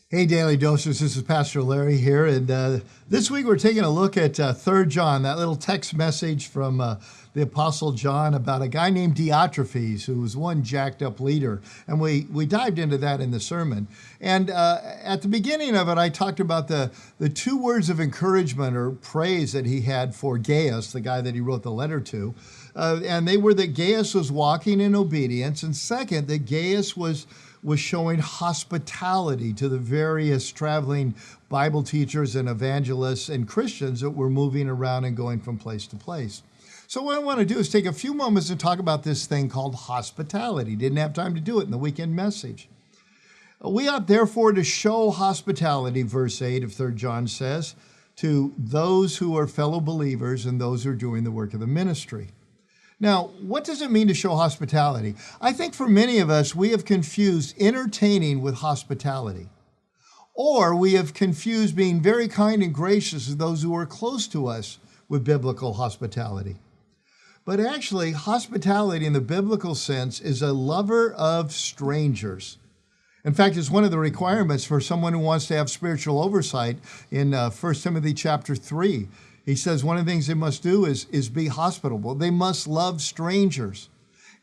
Hey, Daily Doses, this is Pastor Larry here, and this week we're taking a look at 3 John, that little text message from the Apostle John about a guy named Diotrephes, who was one jacked up leader, and we dived into that in the sermon. And at the beginning of it, I talked about the 2 words of encouragement or praise that he had for Gaius, the guy that he wrote the letter to, and they were that Gaius was walking in obedience, and second, that Gaius was showing hospitality to the various traveling Bible teachers and evangelists and Christians that were moving around and going from place to place. So what I want to do is take a few moments and talk about this thing called hospitality. Didn't have time to do it in the weekend message. We ought therefore to show hospitality, verse 8 of 3 John says, to those who are fellow believers and those who are doing the work of the ministry. Now, what does it mean to show hospitality? I think for many of us, we have confused entertaining with hospitality. Or we have confused being very kind and gracious to those who are close to us with biblical hospitality. But actually, hospitality in the biblical sense is a lover of strangers. In fact, it's one of the requirements for someone who wants to have spiritual oversight in 1 Timothy chapter 3. He says one of the things they must do is be hospitable. They must love strangers.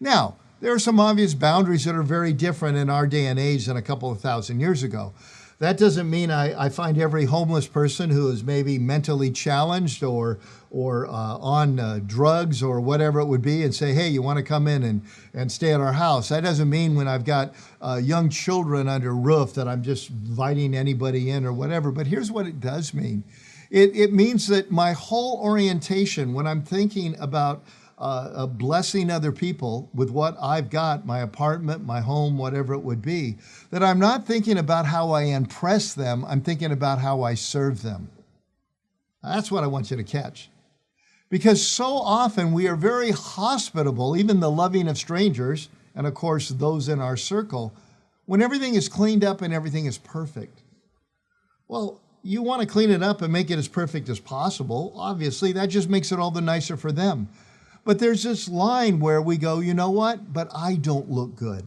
Now, there are some obvious boundaries that are very different in our day and age than a couple of thousand years ago. That doesn't mean I find every homeless person who is maybe mentally challenged or on drugs or whatever it would be and say, hey, you want to come in and stay at our house. That doesn't mean when I've got young children under roof that I'm just inviting anybody in or whatever. But here's what it does mean. It means that my whole orientation, when I'm thinking about blessing other people with what I've got, my apartment, my home, whatever it would be, that I'm not thinking about how I impress them, I'm thinking about how I serve them. That's what I want you to catch. Because so often we are very hospitable, even the loving of strangers, and of course those in our circle, when everything is cleaned up and everything is perfect. Well, you want to clean it up and make it as perfect as possible. Obviously, that just makes it all the nicer for them. But there's this line where we go, you know what? But I don't look good.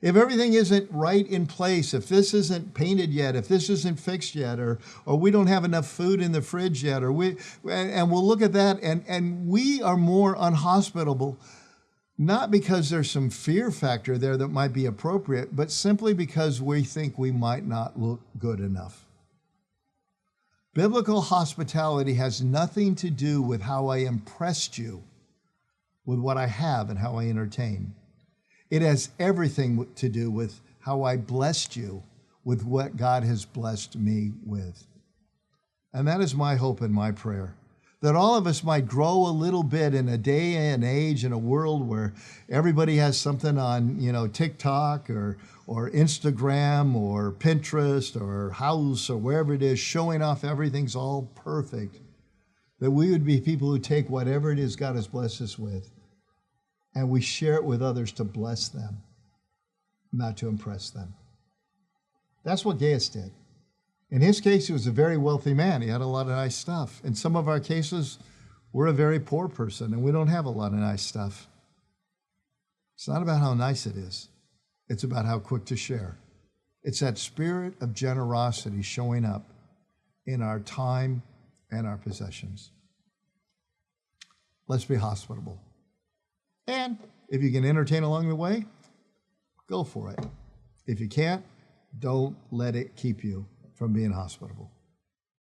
If everything isn't right in place, if this isn't painted yet, if this isn't fixed yet, or we don't have enough food in the fridge yet, and we'll look at that, and we are more unhospitable, not because there's some fear factor there that might be appropriate, but simply because we think we might not look good enough. Biblical hospitality has nothing to do with how I impressed you with what I have and how I entertain. It has everything to do with how I blessed you with what God has blessed me with. And that is my hope and my prayer, that all of us might grow a little bit in a day and age in a world where everybody has something on, TikTok or Instagram or Pinterest or House or wherever it is, showing off everything's all perfect, that we would be people who take whatever it is God has blessed us with and we share it with others to bless them, not to impress them. That's what Gaius did. In his case, he was a very wealthy man. He had a lot of nice stuff. In some of our cases, we're a very poor person and we don't have a lot of nice stuff. It's not about how nice it is. It's about how quick to share. It's that spirit of generosity showing up in our time and our possessions. Let's be hospitable. And if you can entertain along the way, go for it. If you can't, don't let it keep you from being hospitable.